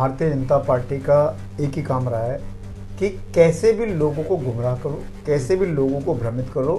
Bharatiya Janata party का एक ही काम रहा है कि कैसे भी लोगों को गुमराह करो, कैसे भी लोगों को भ्रमित करो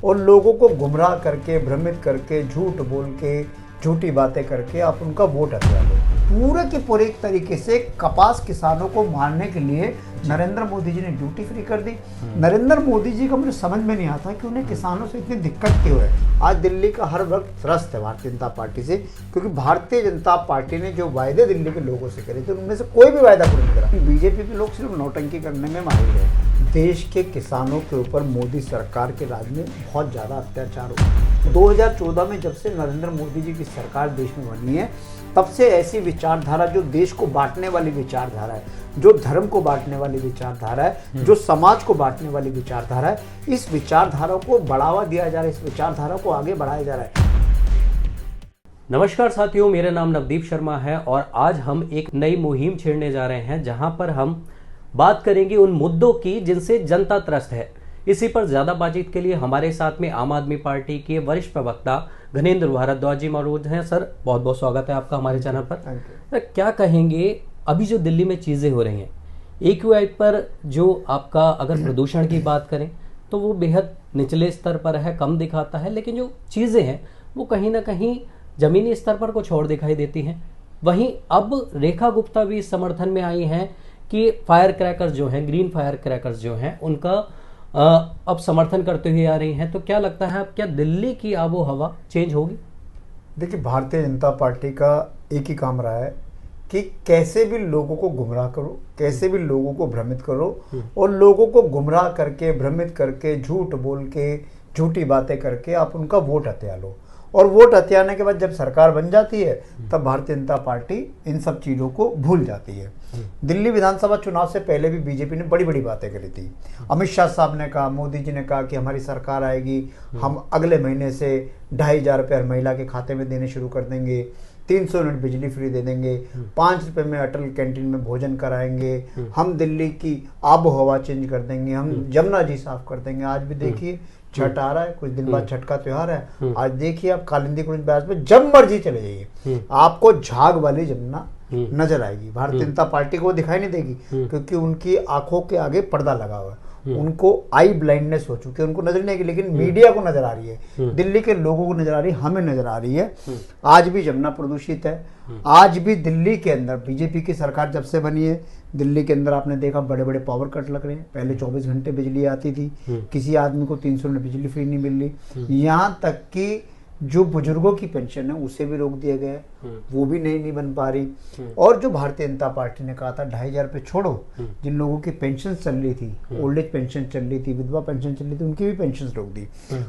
और लोगों को गुमराह करके, भ्रमित करके, झूठ बोल के, झूठी बातें करके आप उनका वोट हथिया लो। पूरे के पूरे एक तरीके से कपास किसानों को मारने के लिए नरेंद्र मोदी जी ने ड्यूटी फ्री कर दी। नरेंद्र मोदी जी का मुझे समझ में नहीं आता कि उन्हें किसानों से इतनी दिक्कत क्यों है। आज दिल्ली का हर वर्ग त्रस्त है भारतीय जनता पार्टी से, क्योंकि भारतीय जनता पार्टी ने जो वायदे दिल्ली के लोगों से करे थे उनमें से कोई भी वायदा पूरा नहीं करा। बीजेपी के लोग सिर्फ नौटंकी करने में माहिर है। देश के किसानों के ऊपर मोदी सरकार के राज में बहुत ज़्यादा अत्याचार हुआ। 2014 में जब से नरेंद्र मोदी जी की सरकार देश में बनी है, तब से ऐसी विचारधारा जो देश को बांटने वाली विचारधारा है, जो धर्म को बांटने वाली विचारधारा है, जो समाज को बांटने वाली विचारधारा है, इस विचारधारा को बढ़ावा दिया जा रहा है, इस विचारधारा को आगे बढ़ाया जा रहा है। नमस्कार साथियों, मेरा नाम नवदीप शर्मा है और आज हम एक नई मुहिम छेड़ने जा रहे हैं जहां पर हम बात करेंगे उन मुद्दों की जिनसे जनता त्रस्त है। इसी पर ज्यादा बातचीत के लिए हमारे साथ में आम आदमी पार्टी के वरिष्ठ प्रवक्ता घनेंद्र भारद्वाज जी मौजूद हैं। सर, बहुत बहुत स्वागत है आपका हमारे चैनल पर। सर, क्या कहेंगे अभी जो दिल्ली में चीजें हो रही हैं, AQI पर जो आपका अगर प्रदूषण की बात करें तो वो बेहद निचले स्तर पर है, कम दिखाता है, लेकिन जो चीजें हैं वो कहीं ना कहीं जमीनी स्तर पर कुछ और दिखाई देती हैं। वहीं अब रेखा गुप्ता भी इस समर्थन में आई हैं कि फायर क्रैकर्स जो हैं, ग्रीन फायर क्रैकर्स जो हैं, उनका अब समर्थन करते हुए आ रही हैं। तो क्या लगता है, अब क्या दिल्ली की आबो हवा चेंज होगी? देखिए, भारतीय जनता पार्टी का एक ही काम रहा है कि कैसे भी लोगों को गुमराह करो, कैसे भी लोगों को भ्रमित करो और लोगों को गुमराह करके, भ्रमित करके, झूठ बोल के, झूठी बातें करके आप उनका वोट हथिया लो। और वोट हथियाने के बाद जब सरकार बन जाती है तब भारतीय जनता पार्टी इन सब चीज़ों को भूल जाती है। दिल्ली विधानसभा चुनाव से पहले भी बीजेपी ने बड़ी बड़ी बातें करी थी। अमित शाह साहब ने कहा, मोदी जी ने कहा कि हमारी सरकार आएगी, हम अगले महीने से 2,500 रुपये हर महिला के खाते में देने शुरू कर देंगे, 300 यूनिट बिजली फ्री दे देंगे, 5 रुपये में अटल कैंटीन में भोजन कराएंगे, हम दिल्ली की आबो हवा चेंज कर देंगे, हम जमुना जी साफ कर देंगे। आज भी देखिए छठ आ रहा है, कुछ दिन बाद छठ का त्योहार है। आज देखिए आप कालिंदी कुंज ब्याज पे जब मर्जी चले जाइए, आपको झाग वाली जमुना नजर आएगी। भारतीय जनता पार्टी को दिखाई नहीं देगी क्योंकि उनकी आंखों के आगे पर्दा लगा हुआ है। उनको आई ब्लाइंडनेस हो चुकी है, उनको नजर नहीं आएगी, लेकिन मीडिया को नजर आ रही है, दिल्ली के लोगों को नजर आ रही है, हमें नजर आ रही है। आज भी जमुना प्रदूषित है। आज भी दिल्ली के अंदर बीजेपी की सरकार जब से बनी है, दिल्ली के अंदर आपने देखा बड़े बड़े पावर कट लग रहे हैं। पहले 24 घंटे बिजली आती थी, किसी आदमी को 300 यूनिट बिजली फ्री नहीं मिल रही। यहाँ तक कि जो बुजुर्गों की पेंशन है उसे भी रोक दिया गया है, वो भी नहीं बन पा रही। और जो भारतीय जनता पार्टी ने कहा था 2,500 रुपये छोड़ो, जिन लोगों की पेंशन चल रही थी, ओल्ड एज पेंशन चल रही थी, विधवा पेंशन चल रही थी, उनकी भी पेंशन रोक दी।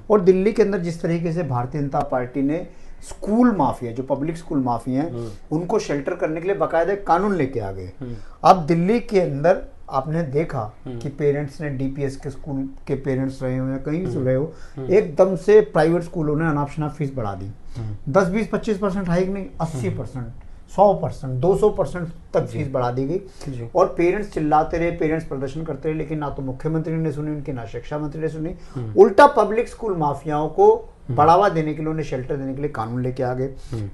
और दिल्ली के अंदर जिस तरीके से भारतीय जनता पार्टी ने स्कूल माफिया, जो पब्लिक स्कूल माफिया हैं, उनको शेल्टर करने के लिए बाकायदा कानून लेके आ गए। अब दिल्ली के अंदर आपने देखा कि पेरेंट्स ने DPS के स्कूल के पेरेंट्स रहे हो या कहीं से रहे हो, एकदम से प्राइवेट स्कूलों ने अनाप शनाप फीस बढ़ा दी। 10, 20, 25% हाइक नहीं, 80%, 100%, 200% तक फीस बढ़ा दी गई। और पेरेंट्स चिल्लाते रहे, पेरेंट्स प्रदर्शन करते रहे, लेकिन ना तो मुख्यमंत्री ने सुनी उनकी, ना शिक्षा मंत्री ने सुनी। उल्टा पब्लिक स्कूल माफियाओं को बढ़ावा देने के लिए, उन्हें शेल्टर देने के लिए कानून लेके आ गए।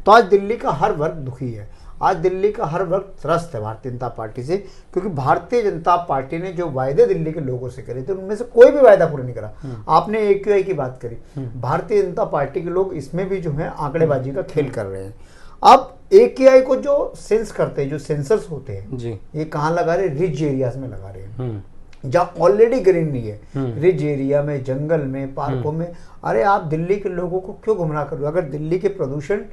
तो आज दिल्ली का हर वर्ग दुखी है, आज दिल्ली का हर वर्ग त्रस्त है भारतीय जनता पार्टी से, क्योंकि भारतीय जनता पार्टी ने जो वायदे दिल्ली के लोगों से करे थे उनमें से कोई भी वायदा पूरा नहीं करा। आपने AQI की बात करी, भारतीय जनता पार्टी के लोग इसमें भी जो है आंकड़ेबाजी का खेल कर रहे हैं। अब AQI को जो सेंस करते हैं, जो सेंसर्स होते हैं जी, ये कहाँ लगा रहे? रिच एरियाज में लगा रहे हैं, जहाँ ऑलरेडी ग्रीन नहीं है। रिच एरिया में, जंगल में, पार्कों में। अरे आप दिल्ली के लोगों को क्यों गुमराह करो? अगर दिल्ली के प्रदूषण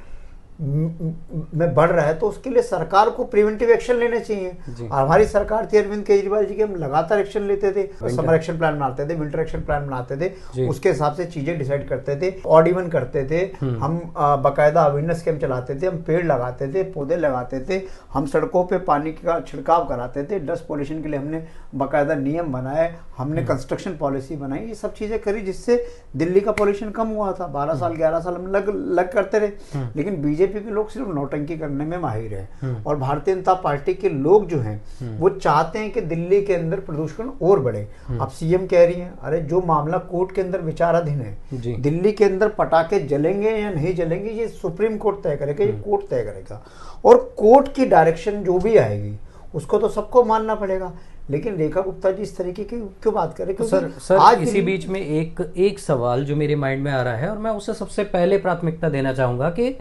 में बढ़ रहा है तो उसके लिए सरकार को प्रिवेंटिव एक्शन लेने चाहिए। और हमारी सरकार थी अरविंद केजरीवाल जी की, हम लगातार एक्शन लेते थे, समर एक्शन प्लान बनाते थे, विंटर एक्शन प्लान बनाते थे, उसके हिसाब से चीजें डिसाइड करते थे, ऑड इवन करते थे, हम बाकायदा अवेयरनेस कैंप चलाते थे, हम पेड़ लगाते थे, पौधे लगाते थे, हम सड़कों पे पानी का छिड़काव कराते थे, डस्ट पॉल्यूशन के लिए हमने बाकायदा नियम बनाए, हमने कंस्ट्रक्शन पॉलिसी बनाई, ये सब चीजें करी जिससे दिल्ली का पॉल्यूशन कम हुआ था। 12 साल 11 साल हम लग करते रहे, लेकिन बीजेपी के लोग सिर्फ नौटंकी करने में माहिर हैं। और भारतीय जनता पार्टी के लोग जो हैं वो चाहते हैं कि दिल्ली के अंदर प्रदूषण और बढ़े। अब CM कह रही हैं, अरे जो मामला कोर्ट के अंदर विचाराधीन है, दिल्ली के अंदर पटाखे जलेंगे या नहीं जलेंगे ये सुप्रीम कोर्ट तय करेगा, ये कोर्ट तय करेगा। और कोर्ट की डायरेक्शन जो भी आएगी उसको तो सबको मानना पड़ेगा। लेकिन रेखा गुप्ता जी इस तरीके की क्यों बात कर रहे हैं? सर आज इसी बीच में एक सवाल जो मेरे माइंड में आ रहा है और मैं उसे सबसे पहले प्राथमिकता देना चाहूंगा कि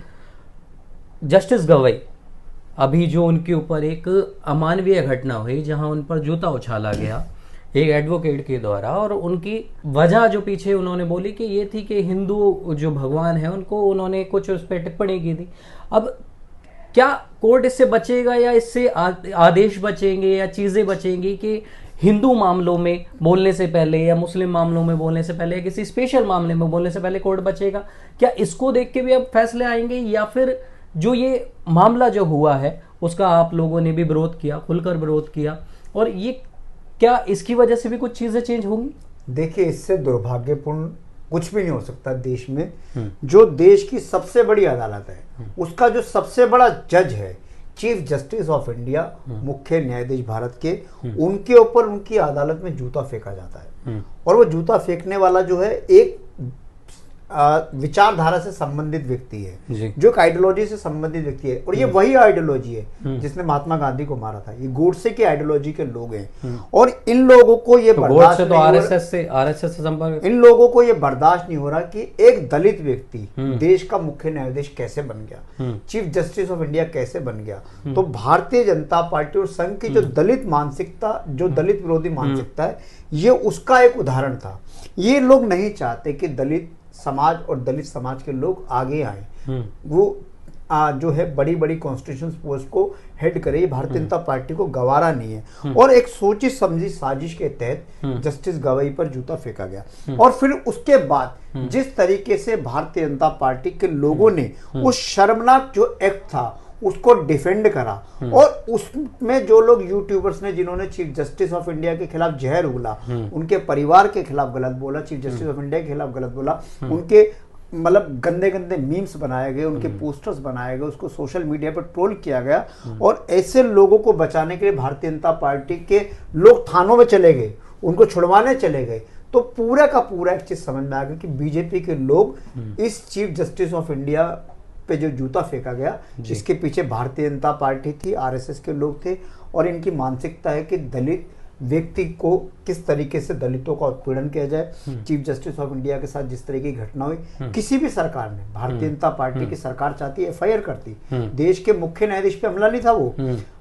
जस्टिस गवई, अभी जो उनके ऊपर एक अमानवीय घटना हुई जहां उन पर जूता उछाला गया एक एडवोकेट के द्वारा, और उनकी वजह जो पीछे उन्होंने बोली कि ये थी कि हिंदू जो भगवान है उनको उन्होंने कुछ उस पर टिप्पणी की थी। अब क्या कोर्ट इससे बचेगा या इससे आदेश बचेंगे या चीजें बचेंगी कि हिंदू मामलों में बोलने से पहले या मुस्लिम मामलों में बोलने से पहले या किसी स्पेशल मामले में बोलने से पहले कोर्ट बचेगा? क्या इसको देख के भी अब फैसले आएंगे, या फिर जो ये मामला जो हुआ है उसका आप लोगों ने भी विरोध किया, खुलकर विरोध किया, और ये क्या इसकी वजह से भी कुछ चीजें चेंज होंगी? देखिए, इससे दुर्भाग्यपूर्ण कुछ भी नहीं हो सकता देश में। जो देश की सबसे बड़ी अदालत है, उसका जो सबसे बड़ा जज है, चीफ जस्टिस ऑफ इंडिया, मुख्य न्यायाधीश भारत के, उनके ऊपर उनकी अदालत में जूता फेंका जाता है। और वो जूता फेंकने वाला जो है एक विचारधारा से संबंधित व्यक्ति है, जो एक आइडियोलॉजी से संबंधित व्यक्ति है। और ये वही आइडियोलॉजी है जिसने महात्मा गांधी को मारा था। ये गोडसे की आइडियोलॉजी के लोग हैं, और इन लोगों को ये बर्दाश्त नहीं हो रहा, आरएसएस से संपर्क, इन लोगों को ये बर्दाश्त नहीं हो रहा कि एक दलित व्यक्ति देश का मुख्य न्यायाधीश कैसे बन गया, चीफ जस्टिस ऑफ इंडिया कैसे बन गया। तो भारतीय जनता पार्टी और संघ की जो दलित मानसिकता, जो दलित विरोधी मानसिकता है, ये उसका एक उदाहरण था। ये लोग नहीं चाहते कि दलित समाज और दलित समाज के लोग आगे आए, वो जो है बड़ी बड़ी कॉन्स्टिट्यूशन पोस्ट को हेड करे। ये भारतीय जनता पार्टी को गवारा नहीं है। और एक सोची समझी साजिश के तहत जस्टिस गवई पर जूता फेंका गया। और फिर उसके बाद जिस तरीके से भारतीय जनता पार्टी के लोगों ने उस शर्मनाक जो एक्ट था उसको डिफेंड करा, और उसमें जो लोग यूट्यूबर्स ने जिन्होंने चीफ जस्टिस ऑफ इंडिया के खिलाफ जहर उगला, उनके परिवार के खिलाफ गलत बोला, चीफ जस्टिस ऑफ इंडिया के खिलाफ गलत बोला, उनके मतलब गंदे गंदे मीम्स बनाए गए, उनके पोस्टर्स बनाए गए, उसको सोशल मीडिया पर ट्रोल किया गया। और ऐसे लोगों को बचाने के लिए भारतीय जनता पार्टी के लोग थानों में चले गए, उनको छुड़वाने चले गए। तो पूरा का पूरा एक चीज समझ में आ गई कि बीजेपी के लोग इस चीफ जस्टिस ऑफ इंडिया पे जो जूता फेंका गया, इसके पीछे भारतीय जनता पार्टी थी, आरएसएस के लोग थे। और इनकी मानसिकता है कि दलित व्यक्ति को किस तरीके से दलितों का उत्पीड़न किया जाए। चीफ जस्टिस ऑफ इंडिया के साथ जिस तरह की घटना हुई, किसी भी सरकार ने, भारतीय जनता पार्टी की सरकार चाहती एफआईआर करती। देश के मुख्य न्यायाधीश पे हमला नहीं था,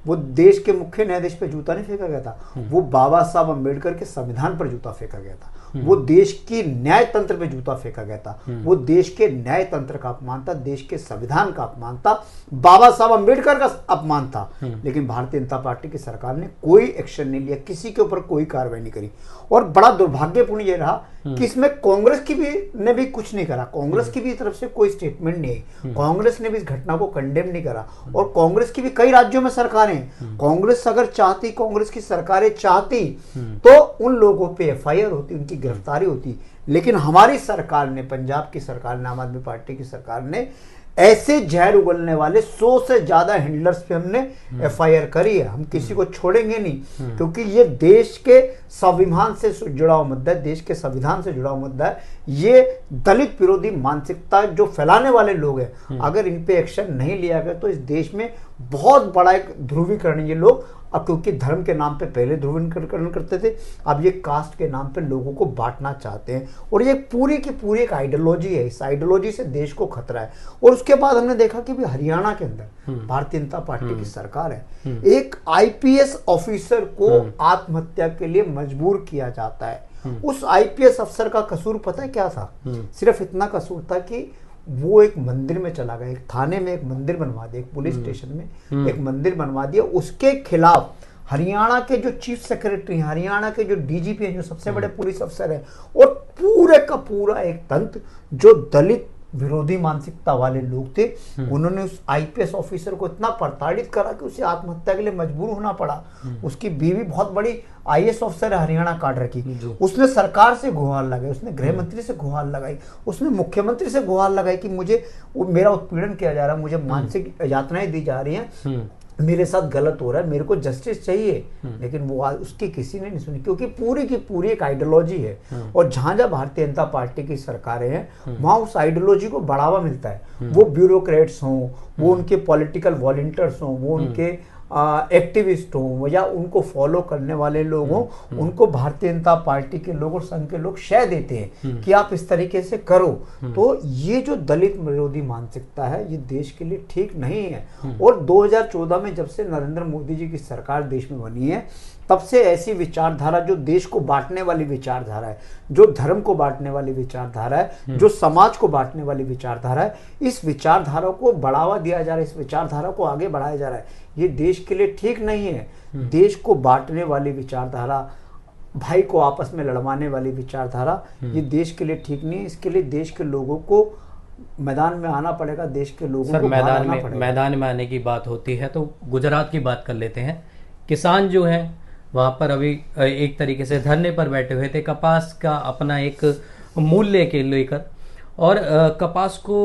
वो देश के मुख्य न्यायाधीश पे जूता नहीं फेंका गया था, वो बाबा साहब अम्बेडकर के संविधान पर जूता फेंका गया था, वो देश की न्याय तंत्र पे जूता फेंका गया था, वो देश के न्याय तंत्र का अपमान था, देश के संविधान का अपमान था, बाबा साहब अम्बेडकर का अपमान था। लेकिन भारतीय जनता पार्टी की सरकार ने कोई एक्शन नहीं लिया, किसी के ऊपर कोई कार्रवाई नहीं करी। और बड़ा दुर्भाग्यपूर्ण ये रहा कि इसमें कांग्रेस की भी ने भी कुछ नहीं करा, कांग्रेस की भी तरफ से कोई स्टेटमेंट नहीं आई, कांग्रेस ने भी इस घटना को कंडेम नहीं करा। और कांग्रेस की भी कई राज्यों में सरकारें, कांग्रेस अगर चाहती, कांग्रेस की सरकारें चाहती तो उन लोगों पे एफआईआर होती, उनकी गिरफ्तारी होती। लेकिन हमारी सरकार ने, पंजाब की सरकार ने, आम आदमी पार्टी की सरकार ने ऐसे जहर उगलने वाले 100 से ज्यादा हैंडलर्स पे हमने एफआईआर करी है। हम किसी को छोड़ेंगे नहीं, क्योंकि ये देश के स्वाभिमान से जुड़ा हुआ मुद्दा है, देश के संविधान से जुड़ा हुआ मुद्दा है। ये दलित विरोधी मानसिकता जो फैलाने वाले लोग हैं, अगर इन पे एक्शन नहीं लिया गया तो इस देश में बहुत बड़ा एक ध्रुवीकरण, ये लोग अब क्योंकि धर्म के नाम पे पहले ध्रुवीकरण करते थे, अब ये कास्ट के नाम पे लोगों को बांटना चाहते हैं। और ये पूरी की पूरी एक आइडियोलॉजी है, इस आइडियोलॉजी से देश को खतरा है। और उसके बाद हमने देखा कि भी हरियाणा के अंदर भारतीय जनता पार्टी की सरकार है, एक आईपीएस ऑफिसर को आत्महत्या के लिए मजबूर किया जाता है। उस आईपीएस अफसर का कसूर पता है क्या था? सिर्फ इतना कसूर था कि वो एक मंदिर में चला गया, एक थाने में एक मंदिर बनवा दिया, एक पुलिस स्टेशन में एक मंदिर बनवा दिया। उसके खिलाफ हरियाणा के जो चीफ सेक्रेटरी हैं, हरियाणा के जो डीजीपी हैं, जो सबसे बड़े पुलिस अफसर हैं, और पूरे का पूरा एक तंत्र जो दलित विरोधी मानसिकता वाले लोग थे, उन्होंने उस आईपीएस ऑफिसर को इतना प्रताड़ित करा कि उसे आत्महत्या के लिए मजबूर होना पड़ा। उसकी बीवी बहुत बड़ी आईएएस अफसर है हरियाणा काडर की, उसने सरकार से गुहार लगाई, उसने गृह मंत्री से गुहार लगाई, उसने मुख्यमंत्री से गुहार लगाई कि मुझे मेरा उत्पीड़न किया जा रहा है, मुझे मानसिक यातनाएं दी जा रही हैं, मेरे साथ गलत हो रहा है, मेरे को जस्टिस चाहिए। लेकिन वो उसकी किसी ने नहीं सुनी, क्योंकि पूरी की पूरी एक आइडियोलॉजी है। और जहां जहां भारतीय जनता पार्टी की सरकारें हैं, वहां उस आइडियोलॉजी को बढ़ावा मिलता है। वो ब्यूरोक्रेट्स हों, वो उनके पॉलिटिकल वॉलंटियर्स हों, वो उनके एक्टिविस्ट हों या उनको फॉलो करने वाले लोग हों, उनको भारतीय जनता पार्टी के लोग और संघ के लोग शय देते हैं कि आप इस तरीके से करो। तो ये जो दलित विरोधी मानसिकता है ये देश के लिए ठीक नहीं है। और 2014 में जब से नरेंद्र मोदी जी की सरकार देश में बनी है तब से ऐसी विचारधारा जो देश को बांटने वाली विचारधारा है, जो धर्म को बांटने वाली विचारधारा है, जो समाज को बांटने वाली विचारधारा है, इस विचारधारा को बढ़ावा दिया जा रहा है, इस विचारधारा को आगे बढ़ाया जा रहा है। ये देश के लिए ठीक नहीं है। देश को बांटने वाली विचारधारा, भाई को आपस में लड़वाने वाली विचारधारा, ये देश के लिए ठीक नहीं है। इसके लिए देश के लोगों को मैदान में आना पड़ेगा, देश के लोगों को मैदान में आने की बात होती है तो गुजरात की बात कर लेते हैं। किसान जो है वहां पर अभी एक तरीके से धरने पर बैठे हुए थे, कपास का अपना एक मूल्य के लेकर, और कपास को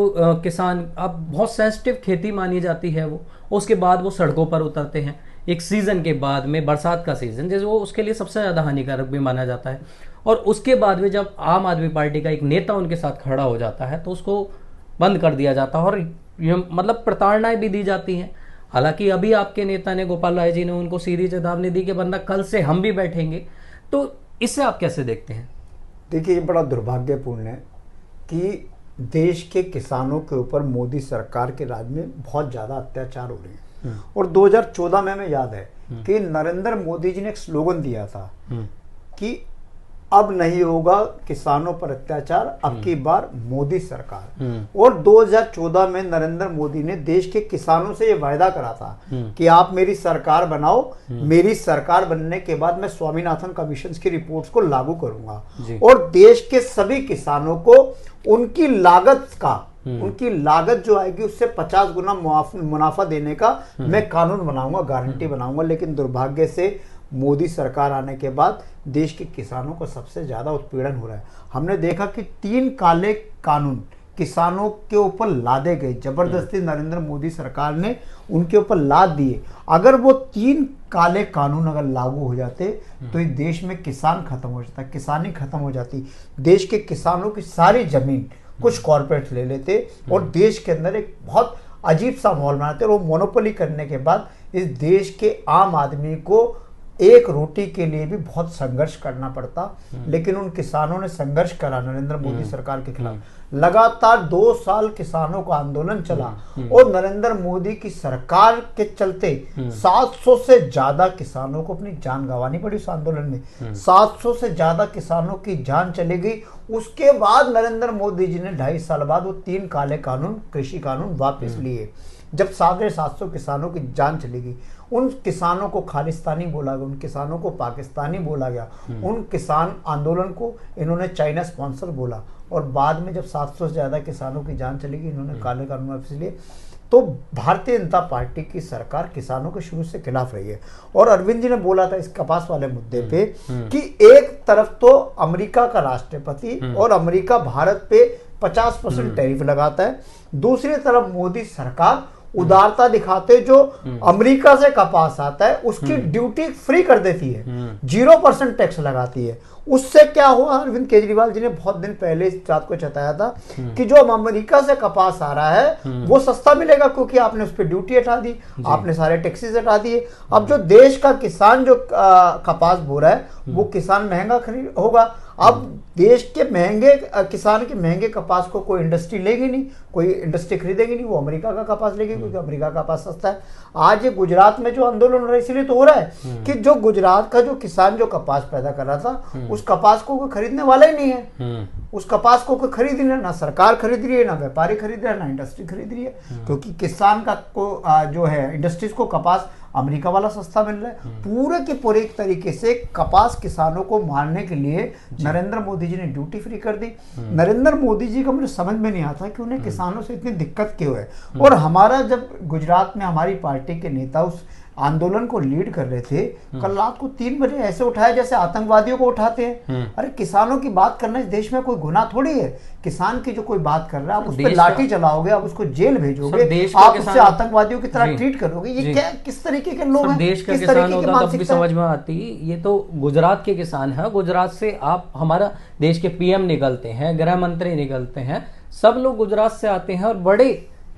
किसान अब बहुत सेंसिटिव खेती मानी जाती है वो, उसके बाद वो सड़कों पर उतरते हैं एक सीजन के बाद में, बरसात का सीजन जैसे वो उसके लिए सबसे ज्यादा हानिकारक भी माना जाता है। और उसके बाद में जब आम आदमी पार्टी का एक नेता उनके साथ खड़ा हो जाता है तो उसको बंद कर दिया जाता है और मतलब प्रताड़नाएं भी दी जाती हैं। हालांकि अभी आपके नेता ने, गोपाल राय जी ने, उनको सीधी चेतावनी दी कि वरना कल से हम भी बैठेंगे। तो इससे आप कैसे देखते हैं? देखिए, ये बड़ा दुर्भाग्यपूर्ण है कि देश के किसानों के ऊपर मोदी सरकार के राज में बहुत ज़्यादा अत्याचार हो रहे हैं। और 2014 में हमें याद है कि नरेंद्र मोदी जी ने एक स्लोगन दिया था कि अब नहीं होगा किसानों पर अत्याचार, अब की बार मोदी सरकार। और 2014 में नरेंद्र मोदी ने देश के किसानों से ये वायदा करा था कि आप मेरी सरकार बनाओ, मेरी सरकार बनने के बाद मैं स्वामीनाथन कमीशन की रिपोर्ट्स को लागू करूंगा और देश के सभी किसानों को उनकी लागत जो आएगी उससे 50 गुना मुनाफा देने का मैं कानून बनाऊंगा, गारंटी बनाऊंगा। लेकिन दुर्भाग्य से मोदी सरकार आने के बाद देश के किसानों को सबसे ज्यादा उत्पीड़न हो रहा है। हमने देखा कि 3 काले कानून किसानों के ऊपर लादे गए, जबरदस्ती नरेंद्र मोदी सरकार ने उनके ऊपर लाद दिए। अगर वो 3 काले कानून अगर लागू हो जाते तो इस देश में किसान खत्म हो जाता, किसानी खत्म हो जाती। देश के किसानों की सारी जमीन कुछ कॉर्पोरेट ले लेते और देश के अंदर एक बहुत अजीब सा माहौल बनाते। और वो मोनोपोली करने के बाद इस देश के आम आदमी को एक रोटी के लिए भी बहुत संघर्ष करना पड़ता। लेकिन उन किसानों ने संघर्ष करा नरेंद्र मोदी सरकार के खिलाफ। लगातार 2 साल किसानों का आंदोलन चला और नरेंद्र मोदी की सरकार के चलते 700 से ज्यादा किसानों को अपनी जान गंवानी पड़ी उस आंदोलन में। 700 से ज्यादा किसानों की जान चली गई। उसके बाद नरेंद्र मोदी जी ने 2.5 साल बाद वो 3 काले कानून, कृषि कानून वापस लिए। जब 750 किसानों की जान चली गई, उन किसानों को खालिस्तानी बोला गया, उन किसानों को पाकिस्तानी बोला गया, उन किसान आंदोलन को इन्होंने चाइना स्पॉन्सर बोला। और बाद में जब 700 से ज्यादा किसानों की जान चली गई, इन्होंने काले कानून वापस लिए। तो भारतीय जनता पार्टी की सरकार किसानों के शुरू से खिलाफ रही है। और अरविंद जी ने बोला था इस कपास वाले मुद्दे पे कि एक तरफ तो अमेरिका का राष्ट्रपति और अमेरिका भारत पे 50% टैरिफ लगाता है, दूसरी तरफ मोदी सरकार उदारता दिखाते जो अमेरिका से कपास आता है उसकी ड्यूटी फ्री कर देती है, 0% टैक्स लगाती है। उससे क्या हुआ, अरविंद केजरीवाल जी ने बहुत दिन पहले इस बात को चताया था कि जो अमेरिका से कपास आ रहा है वो सस्ता मिलेगा क्योंकि आपने उस पर ड्यूटी हटा दी, आपने सारे टैक्सेस हटा दिए। अब जो देश का किसान जो कपास बो रहा है वो किसान महंगा खरीद होगा। अब देश के महंगे किसान के महंगे कपास को कोई इंडस्ट्री लेगी नहीं, कोई इंडस्ट्री खरीदेगी नहीं, वो अमेरिका का कपास लेगी क्योंकि अमेरिका का कपास सस्ता है। आज ये गुजरात में जो आंदोलन हो रहा है इसलिए तो हो रहा है कि जो गुजरात का जो किसान जो कपास पैदा कर रहा था उस कपास को कोई खरीदने वाला ही नहीं है। उस कपास को कोई खरीद ही नहीं, ना सरकार खरीद रही है, ना व्यापारी खरीद रहा है, ना इंडस्ट्री खरीद रही है, क्योंकि किसान का को जो है इंडस्ट्रीज को कपास अमेरिका वाला सस्ता मिल रहा है। पूरे के पूरे एक तरीके से कपास किसानों को मारने के लिए नरेंद्र मोदी जी ने ड्यूटी फ्री कर दी। नरेंद्र मोदी जी का मुझे समझ में नहीं आता कि उन्हें किसानों से इतनी दिक्कत क्यों है। और हमारा जब गुजरात में हमारी पार्टी के नेता उस आंदोलन को लीड कर रहे थे, कल रात को 3 बजे ऐसे उठाया जैसे आतंकवादियों को उठाते हैं। अरे किसानों की बात करना इस देश में कोई गुनाह थोड़ी है। किसान की जो कोई बात कर रहा है आप उस पर लाठी चलाओगे, आप उसको जेल भेजोगे, आप उससे आतंकवादियों की तरह ट्रीट करोगे। ये क्या किस तरीके के लोग हैं? देश का किसान होता तब भी समझ में आती। ये तो गुजरात के किसान है, गुजरात से आप हमारा देश के पीएम निकलते हैं, गृह मंत्री निकलते हैं, सब लोग गुजरात से आते हैं और बड़े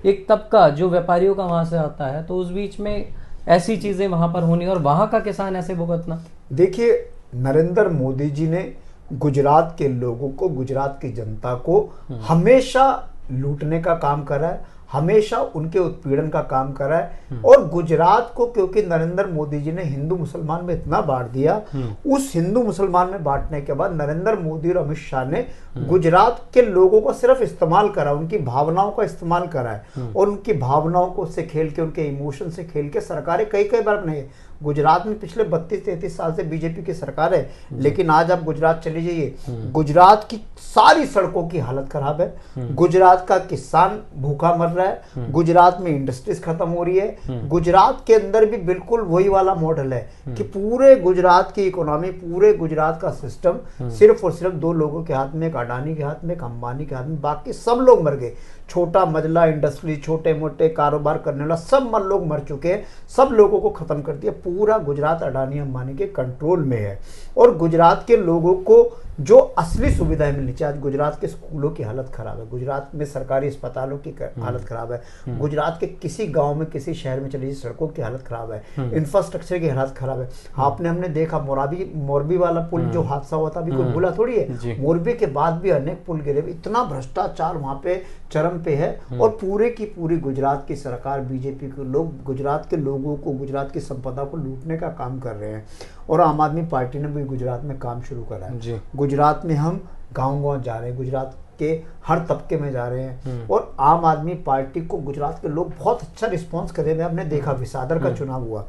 एक तबका जो व्यापारियों का वहां से आता है। तो उस बीच में ऐसी चीजें वहां पर होनी और वहां का किसान ऐसे भुगतना। देखिए, नरेंद्र मोदी जी ने गुजरात के लोगों को, गुजरात की जनता को हमेशा लूटने का काम करा है, हमेशा उनके उत्पीड़न का काम करा है। और गुजरात को क्योंकि नरेंद्र मोदी जी ने हिंदू मुसलमान में इतना बांट दिया, उस हिंदू मुसलमान में बांटने के बाद नरेंद्र मोदी और अमित शाह ने गुजरात के लोगों को सिर्फ इस्तेमाल करा, उनकी भावनाओं का इस्तेमाल करा है और उनकी भावनाओं को से खेल के, उनके इमोशन से खेल के सरकारें कई कई बार बनाई। गुजरात में पिछले 32-33 साल से बीजेपी की सरकार है, लेकिन आज आप गुजरात चले जाइए, गुजरात की सारी सड़कों की हालत खराब है, गुजरात का किसान भूखा मर रहा है, गुजरात में इंडस्ट्रीज खत्म हो रही है, गुजरात के अंदर भी बिल्कुल वही वाला मॉडल है कि पूरे गुजरात की इकोनॉमी, पूरे गुजरात का सिस्टम सिर्फ और सिर्फ दो लोगों के हाथ में, एक अडानी के हाथ में, एक अंबानी के हाथ में, बाकी सब लोग मर गए। छोटा मजला इंडस्ट्री, छोटे मोटे कारोबार करने वाला सब लोग मर चुके हैं, सब लोगों को खत्म कर दिया। पूरा गुजरात अडानी अंबानी के कंट्रोल में है और गुजरात के लोगों को जो असली सुविधाएं मिलनी चाहिए, आज गुजरात के स्कूलों की हालत खराब है, गुजरात में सरकारी अस्पतालों की हालत खराब है, गुजरात के किसी गांव में, किसी शहर में चली सड़कों की हालत खराब है, इंफ्रास्ट्रक्चर की हालत खराब है। हमने देखा मोरबी वाला पुल जो हादसा हुआ था, अभी कोई भूला थोड़ी है, मोरबी के बाद भी अनेक पुल गिरे, इतना भ्रष्टाचार वहां पे चरम पे है। और पूरे की पूरी गुजरात की सरकार, बीजेपी के लोग गुजरात के लोगों को, गुजरात की संपदा को लूटने का काम कर रहे हैं। और आम आदमी पार्टी ने भी गुजरात में काम शुरू करा है। गुजरात में हम गांव-गांव जा रहे हैं, गुजरात के हर तबके में जा रहे हैं और आम आदमी पार्टी को गुजरात के लोग बहुत अच्छा रिस्पांस कर रहे हैं। हमने देखा विसादर का चुनाव हुआ,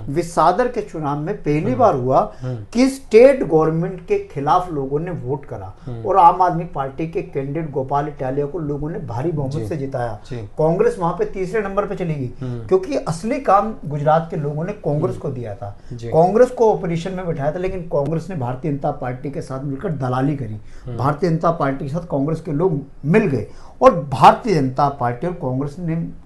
विसादर के चुनाव में पहली बार हुआ कि स्टेट गवर्नमेंट के खिलाफ लोगों ने वोट करा और आम आदमी पार्टी के कैंडिडेट गोपाल इटालिया को लोगों ने भारी बहुमत से जिताया। कांग्रेस वहां पे तीसरे नंबर पे चली गई क्योंकि असली काम गुजरात के लोगों ने कांग्रेस को दिया था, कांग्रेस को ऑपोजिशन में बिठाया था, लेकिन कांग्रेस ने भारतीय जनता पार्टी के साथ मिलकर दलाली करी। भारतीय जनता पार्टी के साथ कांग्रेस के लोग मिल गए और भारतीय जनता पार्टी और कांग्रेस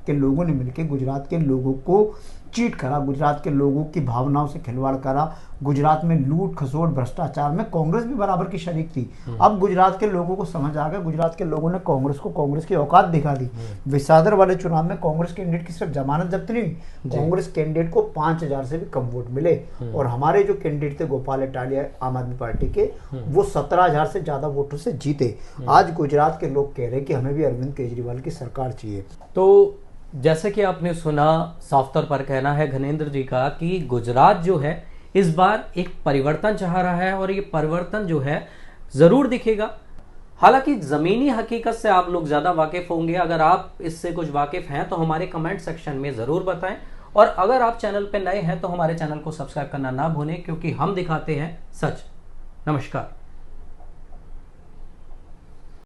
के लोगों ने मिलकर गुजरात के लोगों को चीट करा, गुजरात के लोगों की भावनाओं से खिलवाड़ करा। गुजरात में लूट खसोट भ्रष्टाचार में कांग्रेस भी बराबर की शरीक थी। अब गुजरात के लोगों को समझ आ गया, गुजरात के लोगों ने कांग्रेस को कांग्रेस की औकात दिखा दी। विसादर वाले चुनाव में कांग्रेस कैंडिडेट की सिर्फ जमानत जब्त नहीं, कांग्रेस कैंडिडेट को 5000 से भी कम वोट मिले और हमारे जो कैंडिडेट थे गोपाल इटालिया आम आदमी पार्टी के, वो 17000 से ज्यादा वोटों से जीते। आज गुजरात के लोग कह रहे कि हमें भी अरविंद केजरीवाल की सरकार चाहिए। तो जैसे कि आपने सुना, साफ तौर पर कहना है घनेंद्र जी का कि गुजरात जो है इस बार एक परिवर्तन चाह रहा है और ये परिवर्तन जो है जरूर दिखेगा। हालांकि जमीनी हकीकत से आप लोग ज्यादा वाकिफ होंगे, अगर आप इससे कुछ वाकिफ हैं तो हमारे कमेंट सेक्शन में जरूर बताएं और अगर आप चैनल पे नए हैं तो हमारे चैनल को सब्सक्राइब करना ना भूलें, क्योंकि हम दिखाते हैं सच। नमस्कार।